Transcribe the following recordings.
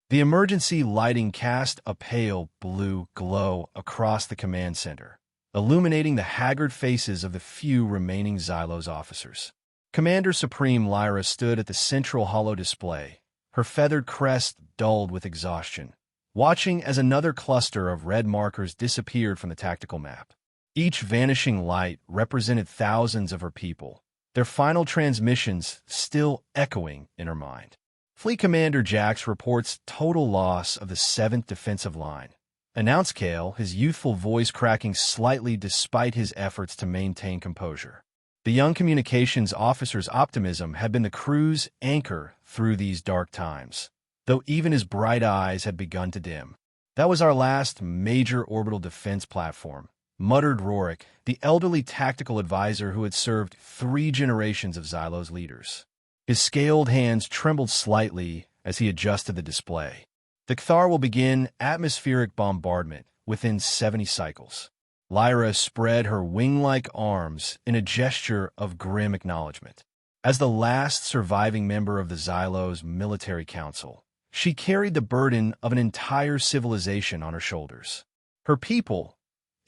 The emergency lighting cast a pale blue glow across the command center, illuminating the haggard faces of the few remaining Xylos officers. Commander Supreme Lyra stood at the central holo display, her feathered crest dulled with exhaustion, watching as another cluster of red markers disappeared from the tactical map. Each vanishing light represented thousands of her people, their final transmissions still echoing in her mind. Fleet Commander Jax reports total loss of the 7th Defensive Line, announced Kale, his youthful voice cracking slightly despite his efforts to maintain composure. The young communications officer's optimism had been the crew's anchor through these dark times, though even his bright eyes had begun to dim. "That was our last major orbital defense platform," muttered Rorik, the elderly tactical advisor who had served 3 generations of Xylos leaders. His scaled hands trembled slightly as he adjusted the display. "The Kthar will begin atmospheric bombardment within 70 cycles." Lyra spread her wing-like arms in a gesture of grim acknowledgement. As the last surviving member of the Xylos Military Council, she carried the burden of an entire civilization on her shoulders. Her people,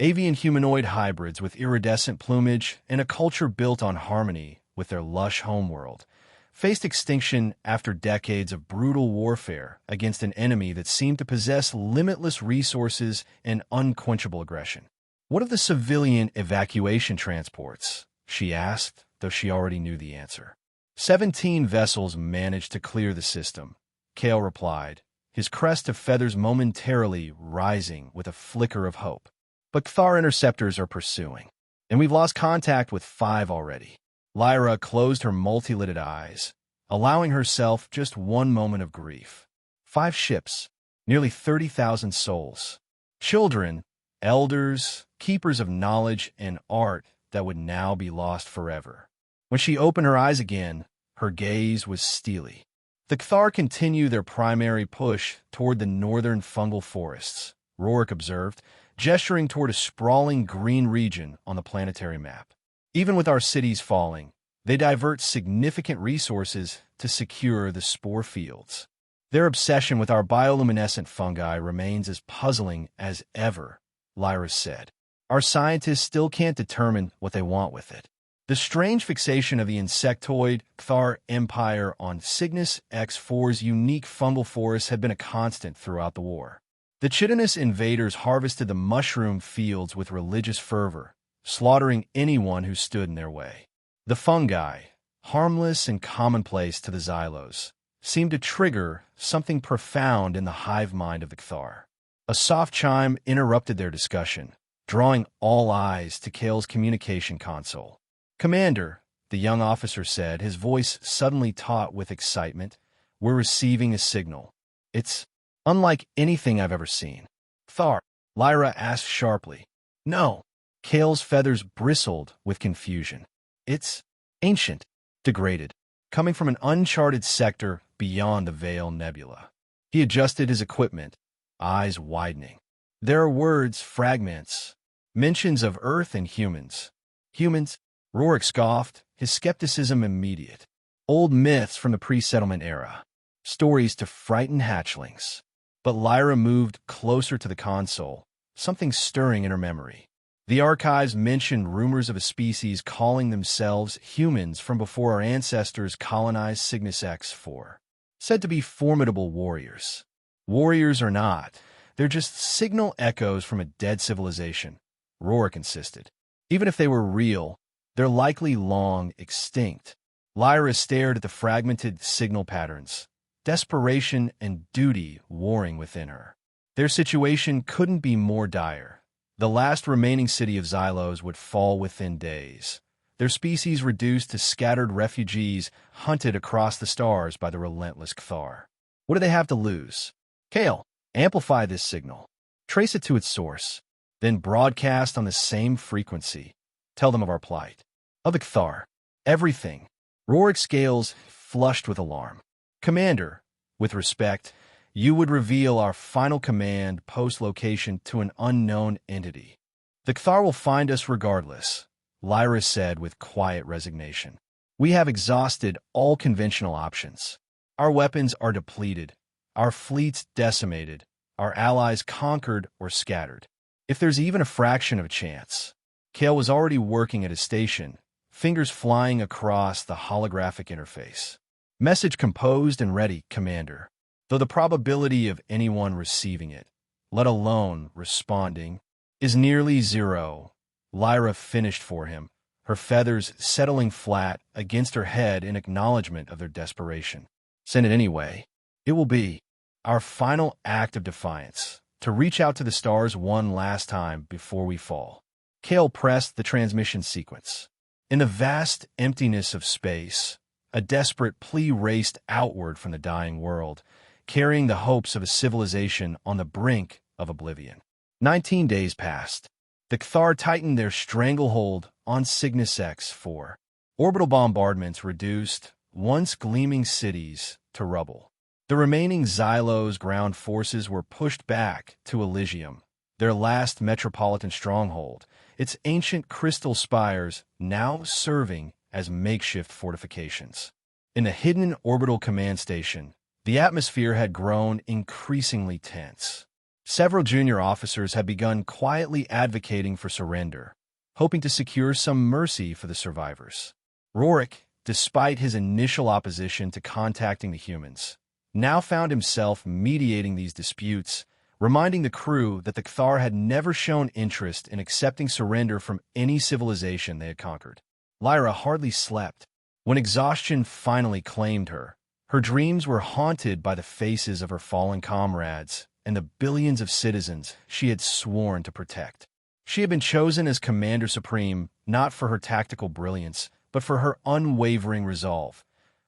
avian humanoid hybrids with iridescent plumage and a culture built on harmony with their lush homeworld, faced extinction after decades of brutal warfare against an enemy that seemed to possess limitless resources and unquenchable aggression. "What of the civilian evacuation transports?" she asked, though she already knew the answer. 17 vessels managed to clear the system," Kale replied, his crest of feathers momentarily rising with a flicker of hope. "But Kthar interceptors are pursuing, and we've lost contact with 5 already." Lyra closed her multi-lidded eyes, allowing herself just one moment of grief. 5 ships, nearly 30,000 souls. Children, elders, keepers of knowledge and art that would now be lost forever. When she opened her eyes again, her gaze was steely. "The Kthar continue their primary push toward the northern fungal forests," Rorik observed, gesturing toward a sprawling green region on the planetary map. "Even with our cities falling, they divert significant resources to secure the spore fields. Their obsession with our bioluminescent fungi remains as puzzling as ever," Lyra said. "Our scientists still can't determine what they want with it." The strange fixation of the insectoid Kthar Empire on Cygnus X4's unique fungal forests had been a constant throughout the war. The chitinous invaders harvested the mushroom fields with religious fervor, slaughtering anyone who stood in their way. The fungi, harmless and commonplace to the Xylos, seemed to trigger something profound in the hive mind of the Kthar. A soft chime interrupted their discussion, drawing all eyes to Kale's communication console. "Commander," the young officer said, his voice suddenly taut with excitement, "we're receiving a signal. It's unlike anything I've ever seen." "Kthar?" Lyra asked sharply. "No." Kale's feathers bristled with confusion. "It's ancient, degraded, coming from an uncharted sector beyond the Veil Nebula." He adjusted his equipment, eyes widening. "There are words, fragments, mentions of Earth and humans." "Humans?" Rorik scoffed, his skepticism immediate. "Old myths from the pre-settlement era. Stories to frighten hatchlings." But Lyra moved closer to the console, something stirring in her memory. The archives mentioned rumors of a species calling themselves humans from before our ancestors colonized Cygnus X4. Said to be formidable warriors. "Warriors or not, they're just signal echoes from a dead civilization," Rorik insisted. "Even if they were real, they're likely long extinct." Lyra stared at the fragmented signal patterns, desperation and duty warring within her. Their situation couldn't be more dire. The last remaining city of Xylos would fall within days, their species reduced to scattered refugees hunted across the stars by the relentless Kthar. What do they have to lose? "Kale, amplify this signal. Trace it to its source. Then broadcast on the same frequency. Tell them of our plight. Of the Kthar. Everything." Rorik's scales flushed with alarm. "Commander, with respect, you would reveal our final command post location to an unknown entity. The Kthar will find us regardless," Lyra said with quiet resignation. "We have exhausted all conventional options. Our weapons are depleted, our fleets decimated, our allies conquered or scattered. If there's even a fraction of a chance. Kale was already working at his station, fingers flying across the holographic interface. Message composed and ready, Commander. Though the probability of anyone receiving it, let alone responding, is nearly zero, Lyra finished for him, her feathers settling flat against her head in acknowledgement of their desperation. Send it anyway. It will be our final act of defiance, to reach out to the stars one last time before we fall. Kale pressed the transmission sequence. In the vast emptiness of space, a desperate plea raced outward from the dying world, carrying the hopes of a civilization on the brink of oblivion. 19 days passed. The Cathar tightened their stranglehold on Cygnus X-4. Orbital bombardments reduced once gleaming cities to rubble. The remaining Xylos ground forces were pushed back to Elysium, their last metropolitan stronghold, its ancient crystal spires now serving as makeshift fortifications. In the hidden orbital command station, the atmosphere had grown increasingly tense. Several junior officers had begun quietly advocating for surrender, hoping to secure some mercy for the survivors. Rorik, despite his initial opposition to contacting the humans, now found himself mediating these disputes, reminding the crew that the Cathar had never shown interest in accepting surrender from any civilization they had conquered. Lyra hardly slept. When exhaustion finally claimed her, her dreams were haunted by the faces of her fallen comrades and the billions of citizens she had sworn to protect. She had been chosen as Commander Supreme not for her tactical brilliance, but for her unwavering resolve,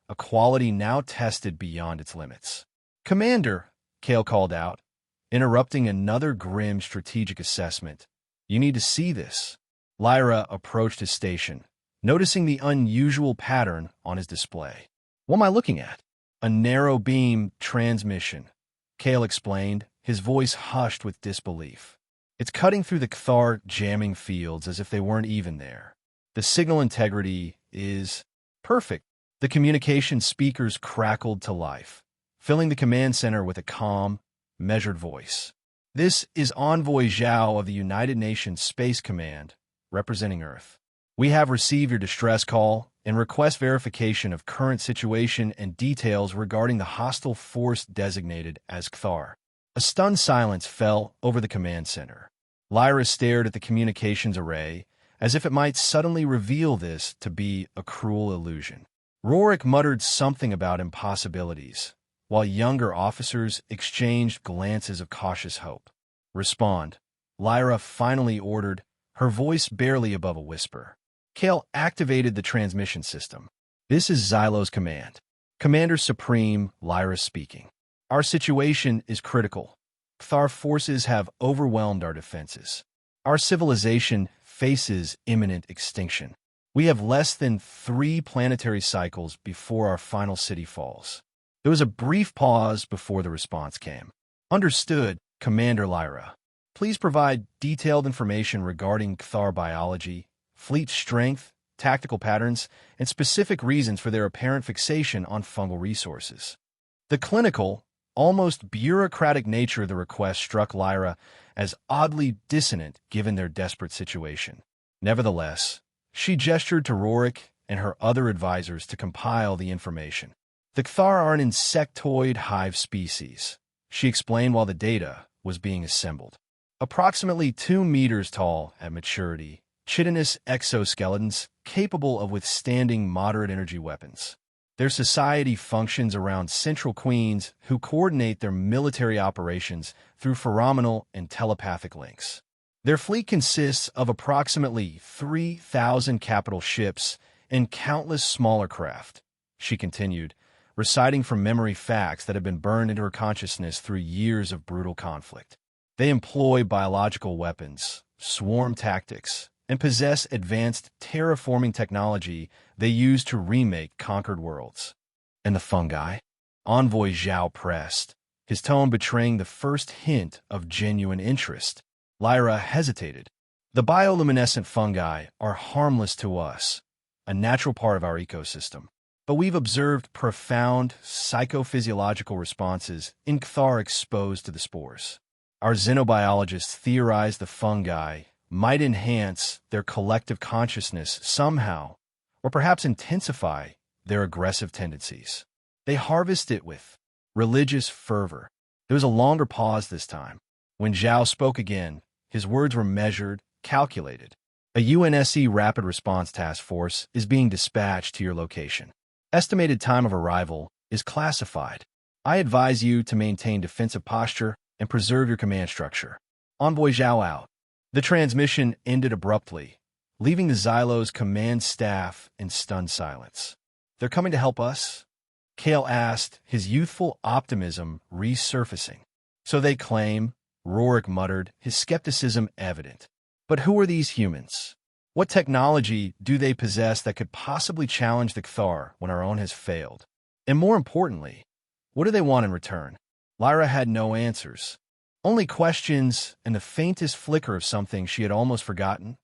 a quality now tested beyond its limits. "Commander," Kale called out, interrupting another grim strategic assessment. "You need to see this." Lyra approached his station, noticing the unusual pattern on his display. "What am I looking at?" "A narrow beam transmission," Kale explained, his voice hushed with disbelief. "It's cutting through the Cathar jamming fields as if they weren't even there. The signal integrity is perfect." The communication speakers crackled to life, filling the command center with a calm, measured voice. "This is Envoy Zhao of the United Nations Space Command, representing Earth. We have received your distress call and request verification of current situation and details regarding the hostile force designated as Cathar." A stunned silence fell over the command center. Lyra stared at the communications array, as if it might suddenly reveal this to be a cruel illusion. Rorik muttered something about impossibilities, while younger officers exchanged glances of cautious hope. "Respond," Lyra finally ordered, her voice barely above a whisper. Kale activated the transmission system. "This is Xylo's command. Commander Supreme, Lyra speaking. Our situation is critical. Cathar forces have overwhelmed our defenses. Our civilization faces imminent extinction. We have less than 3 planetary cycles before our final city falls." There was a brief pause before the response came. "Understood, Commander Lyra. Please provide detailed information regarding Cathar biology, fleet strength, tactical patterns, and specific reasons for their apparent fixation on fungal resources." The clinical, almost bureaucratic nature of the request struck Lyra as oddly dissonant given their desperate situation. Nevertheless, she gestured to Rorik and her other advisors to compile the information. "The Cathar are an insectoid hive species," she explained while the data was being assembled. "Approximately 2 meters tall at maturity, chitinous exoskeletons capable of withstanding moderate energy weapons. Their society functions around central queens who coordinate their military operations through pheromonal and telepathic links. Their fleet consists of approximately 3,000 capital ships and countless smaller craft," she continued, reciting from memory facts that had been burned into her consciousness through years of brutal conflict. "They employ biological weapons, swarm tactics, and possess advanced terraforming technology they use to remake conquered worlds." "And the fungi?" Envoy Zhao pressed, his tone betraying the first hint of genuine interest. Lyra hesitated. "The bioluminescent fungi are harmless to us, a natural part of our ecosystem. but we've observed profound psychophysiological responses in Cthar exposed to the spores. Our xenobiologists theorize the fungi might enhance their collective consciousness somehow, or perhaps intensify their aggressive tendencies. They harvest it with religious fervor. There was a longer pause this time. When Zhao spoke again, his words were measured, calculated. A UNSC Rapid Response Task Force is being dispatched to your location. Estimated time of arrival is classified. I advise you to maintain defensive posture and preserve your command structure. Envoy Zhao out. The transmission ended abruptly, leaving the Xylo's command staff in stunned silence. They're coming to help us? Kale asked, his youthful optimism resurfacing. So they claim, Rorik muttered, his skepticism evident. But who are these humans? What technology do they possess that could possibly challenge the Cthar when our own has failed? And more importantly, what do they want in return? Lyra had no answers. Only questions and the faintest flicker of something she had almost forgotten: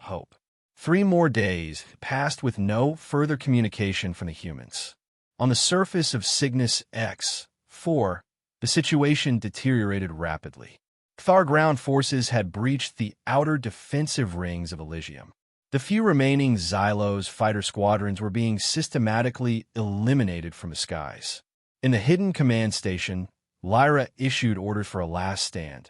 hope. 3 more days passed with no further communication from the humans. On the surface of Cygnus X-4, the situation deteriorated rapidly. Cthar ground forces had breached the outer defensive rings of Elysium. The few remaining Xylos fighter squadrons were being systematically eliminated from the skies. In the hidden command station, Lyra issued orders for a last stand,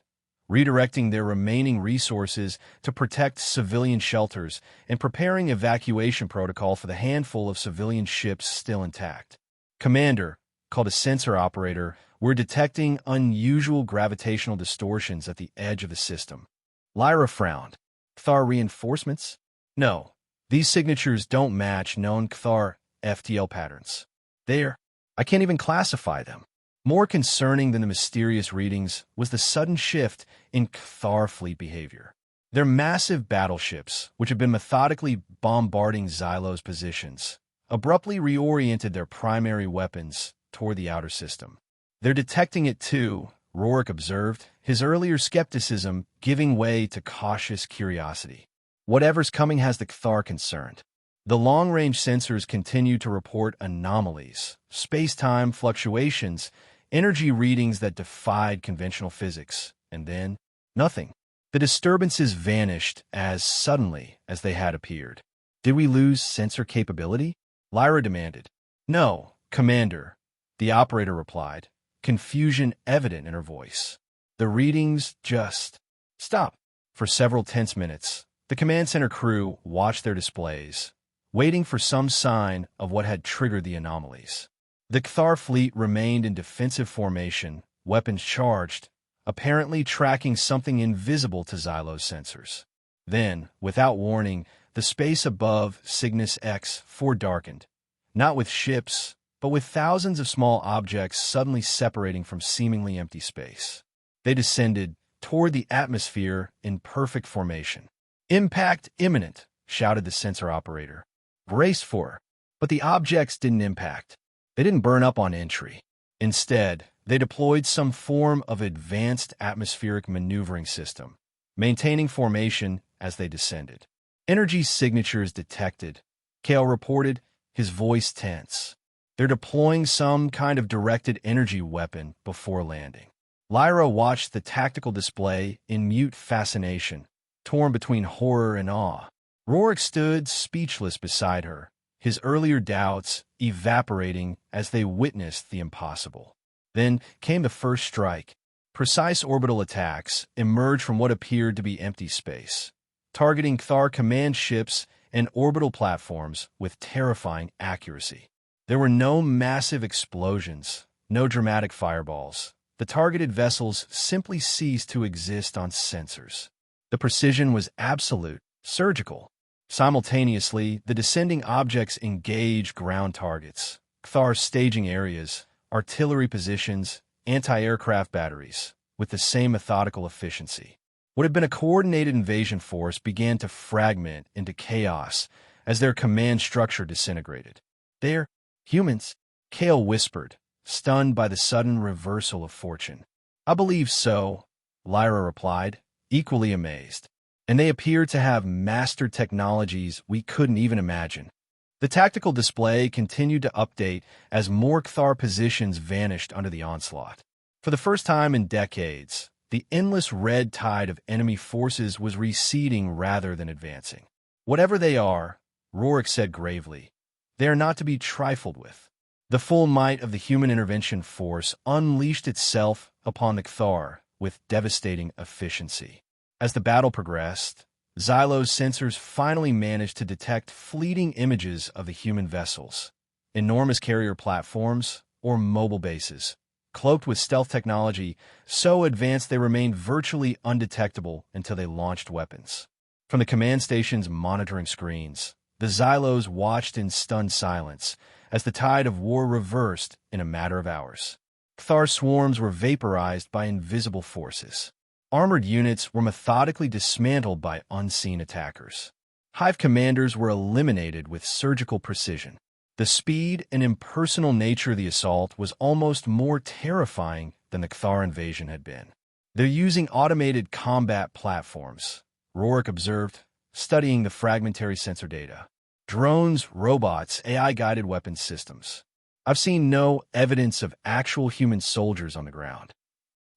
redirecting their remaining resources to protect civilian shelters and preparing evacuation protocol for the handful of civilian ships still intact. Commander, called a sensor operator, we're detecting unusual gravitational distortions at the edge of the system. Lyra frowned. Cthar reinforcements? No, these signatures don't match known Cthar FTL patterns. I can't even classify them. More concerning than the mysterious readings was the sudden shift in Cthar fleet behavior. Their massive battleships, which had been methodically bombarding Xylo's positions, abruptly reoriented their primary weapons toward the outer system. They're detecting it too, Rorik observed, his earlier skepticism giving way to cautious curiosity. Whatever's coming has the Cthar concerned. The long-range sensors continue to report anomalies, space-time fluctuations, energy readings that defied conventional physics, and then nothing. The disturbances vanished as suddenly as they had appeared. Did we lose sensor capability? Lyra demanded. No, Commander, the operator replied, confusion evident in her voice. The readings just stopped. For several tense minutes, the command center crew watched their displays, waiting for some sign of what had triggered the anomalies. The Cthar fleet remained in defensive formation, weapons charged, apparently tracking something invisible to Xylo's sensors. Then, without warning, the space above Cygnus X-4 darkened, not with ships, but with thousands of small objects suddenly separating from seemingly empty space. They descended toward the atmosphere in perfect formation. Impact imminent, shouted the sensor operator. Brace for. But the objects didn't impact. They didn't burn up on entry. Instead, they deployed some form of advanced atmospheric maneuvering system, maintaining formation as they descended. Energy signatures detected, Kale reported, his voice tense. They're deploying some kind of directed energy weapon before landing. Lyra watched the tactical display in mute fascination, torn between horror and awe. Rorik stood speechless beside her, his earlier doubts evaporating as they witnessed the impossible. Then came the first strike. Precise orbital attacks emerged from what appeared to be empty space, targeting Cthar command ships and orbital platforms with terrifying accuracy. There were no massive explosions, no dramatic fireballs. The targeted vessels simply ceased to exist on sensors. The precision was absolute, surgical. Simultaneously, the descending objects engaged ground targets, Cthar's staging areas, artillery positions, anti-aircraft batteries, with the same methodical efficiency. What had been a coordinated invasion force began to fragment into chaos as their command structure disintegrated. They're humans, Kale whispered, stunned by the sudden reversal of fortune. I believe so, Lyra replied, equally amazed. And they appeared to have mastered technologies we couldn't even imagine. The tactical display continued to update as more Kthar positions vanished under the onslaught. For the first time in decades, the endless red tide of enemy forces was receding rather than advancing. Whatever they are, Rorik said gravely, they are not to be trifled with. The full might of the human intervention force unleashed itself upon the Kthar with devastating efficiency. As the battle progressed, Xylo's sensors finally managed to detect fleeting images of the human vessels, enormous carrier platforms, or mobile bases, cloaked with stealth technology so advanced they remained virtually undetectable until they launched weapons. From the command station's monitoring screens, the Xylos watched in stunned silence as the tide of war reversed in a matter of hours. Kthar swarms were vaporized by invisible forces. Armored units were methodically dismantled by unseen attackers. Hive commanders were eliminated with surgical precision. The speed and impersonal nature of the assault was almost more terrifying than the Kthar invasion had been. They're using automated combat platforms, Rorik observed, studying the fragmentary sensor data. Drones, robots, AI-guided weapons systems. I've seen no evidence of actual human soldiers on the ground.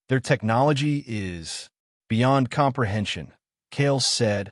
Their technology is beyond comprehension, Kale said,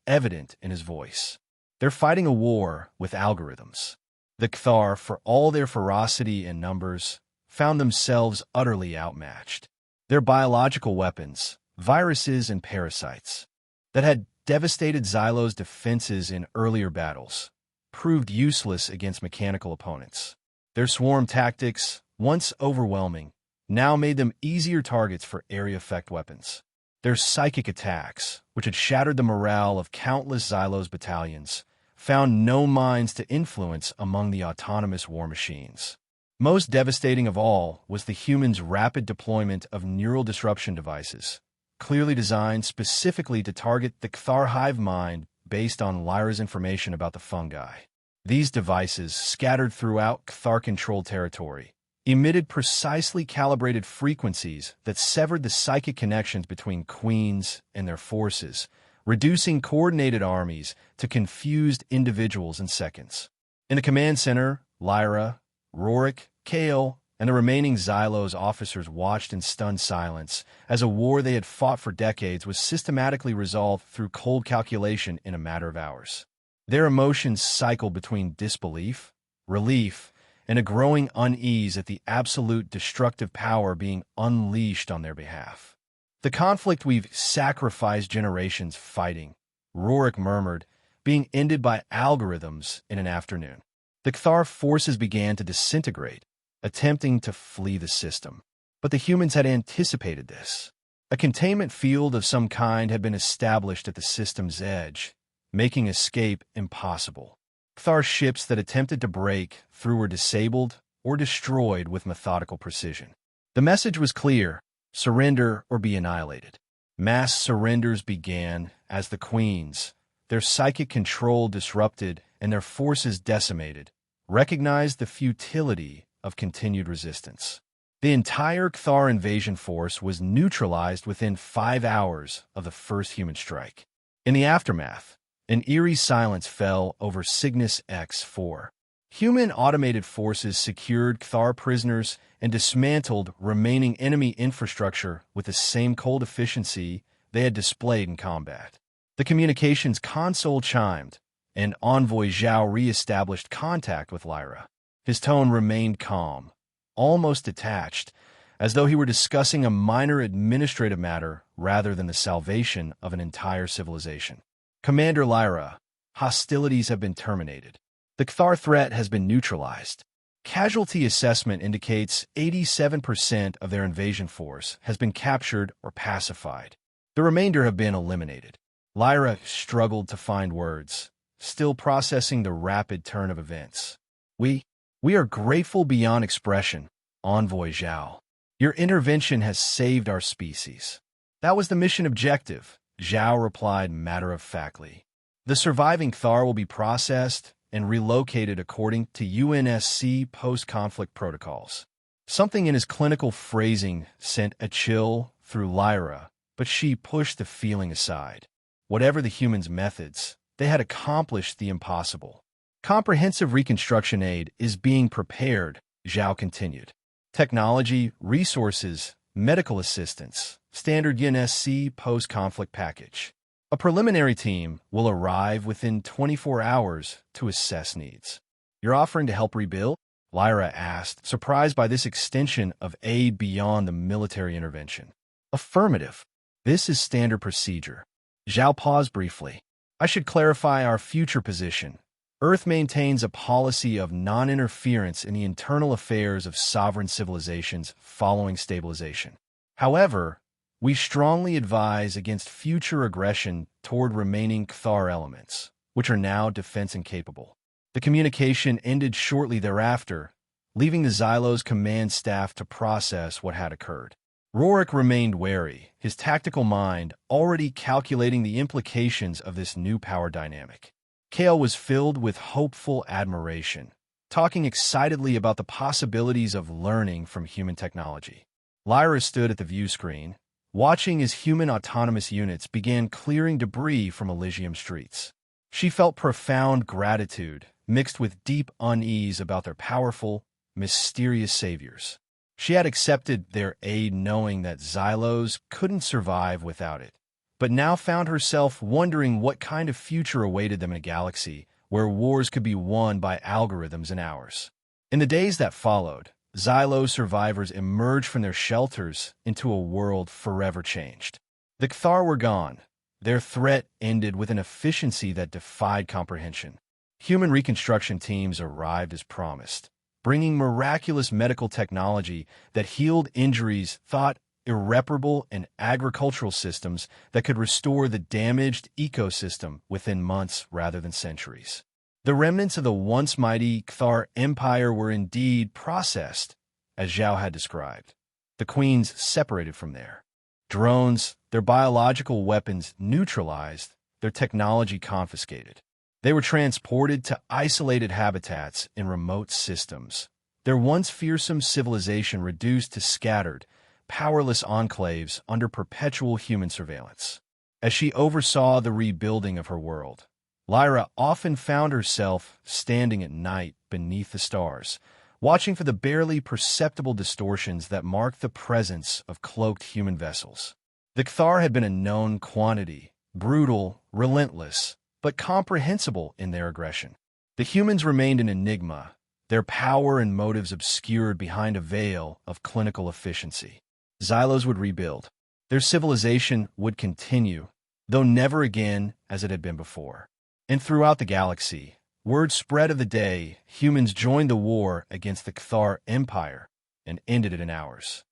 evident in his voice. They're fighting a war with algorithms. The Kthar, for all their ferocity and numbers, found themselves utterly outmatched. Their biological weapons, viruses and parasites, that had devastated Xylo's defenses in earlier battles, proved useless against mechanical opponents. Their swarm tactics, once overwhelming, now made them easier targets for area effect weapons. Their psychic attacks, which had shattered the morale of countless Xylos battalions, found no minds to influence among the autonomous war machines. Most devastating of all was the humans' rapid deployment of neural disruption devices, clearly designed specifically to target the Kthar hive mind based on Lyra's information about the fungi. These devices, scattered throughout Kthar-controlled territory, emitted precisely calibrated frequencies that severed the psychic connections between queens and their forces, reducing coordinated armies to confused individuals in seconds. In the command center, Lyra, Rorik, Kale, and the remaining Xylos officers watched in stunned silence as a war they had fought for decades was systematically resolved through cold calculation in a matter of hours. Their emotions cycled between disbelief, relief, and a growing unease at the absolute destructive power being unleashed on their behalf. The conflict we've sacrificed generations fighting, Rorik murmured, being ended by algorithms in an afternoon. The Kthar forces began to disintegrate, attempting to flee the system. But the humans had anticipated this. A containment field of some kind had been established at the system's edge, making escape impossible. Kthar ships that attempted to break through were disabled or destroyed with methodical precision. The message was clear: surrender or be annihilated. Mass surrenders began as the queens, their psychic control disrupted and their forces decimated, recognized the futility of continued resistance. The entire Kthar invasion force was neutralized within 5 hours of the first human strike. In the aftermath, an eerie silence fell over Cygnus X-4. Human automated forces secured Kthar prisoners and dismantled remaining enemy infrastructure with the same cold efficiency they had displayed in combat. The communications console chimed, and Envoy Zhao re-established contact with Lyra. His tone remained calm, almost detached, as though he were discussing a minor administrative matter rather than the salvation of an entire civilization. Commander Lyra, hostilities have been terminated. The Kthar threat has been neutralized. Casualty assessment indicates 87% of their invasion force has been captured or pacified. The remainder have been eliminated. Lyra struggled to find words, still processing the rapid turn of events. We are grateful beyond expression, Envoy Zhao. Your intervention has saved our species. That was the mission objective, Zhao replied matter-of-factly. The surviving Kthar will be processed and relocated according to UNSC post-conflict protocols. Something in his clinical phrasing sent a chill through Lyra, but she pushed the feeling aside. Whatever the humans' methods, they had accomplished the impossible. Comprehensive reconstruction aid is being prepared, Zhao continued. Technology, resources, medical assistance, standard UNSC post-conflict package. A preliminary team will arrive within 24 hours to assess needs. You're offering to help rebuild? Lyra asked, surprised by this extension of aid beyond the military intervention. Affirmative. This is standard procedure. Zhao paused briefly. I should clarify our future position. Earth maintains a policy of non-interference in the internal affairs of sovereign civilizations following stabilization. However, we strongly advise against future aggression toward remaining Cathar elements, which are now defense incapable. The communication ended shortly thereafter, leaving the Xylos command staff to process what had occurred. Rorik remained wary, his tactical mind already calculating the implications of this new power dynamic. Kale was filled with hopeful admiration, talking excitedly about the possibilities of learning from human technology. Lyra stood at the view screen, watching as human autonomous units began clearing debris from Elysium streets. She felt profound gratitude, mixed with deep unease about their powerful, mysterious saviors. She had accepted their aid knowing that Xylos couldn't survive without it, but now found herself wondering what kind of future awaited them in a galaxy where wars could be won by algorithms in hours. In the days that followed, Xylos survivors emerged from their shelters into a world forever changed. The Cathar were gone. Their threat ended with an efficiency that defied comprehension. Human reconstruction teams arrived as promised, bringing miraculous medical technology that healed injuries thought irreparable and agricultural systems that could restore the damaged ecosystem within months rather than centuries. The remnants of the once mighty Cathar Empire were indeed processed, as Zhao had described. The queens separated from there. Drones, their biological weapons neutralized, their technology confiscated. They were transported to isolated habitats in remote systems, their once fearsome civilization reduced to scattered, powerless enclaves under perpetual human surveillance. As she oversaw the rebuilding of her world, Lyra often found herself standing at night beneath the stars, watching for the barely perceptible distortions that marked the presence of cloaked human vessels. The Cathar had been a known quantity, brutal, relentless, but comprehensible in their aggression. The humans remained an enigma, their power and motives obscured behind a veil of clinical efficiency. Xylos would rebuild. Their civilization would continue, though never again as it had been before. And throughout the galaxy, word spread of the day humans joined the war against the Cathar Empire and ended it in hours.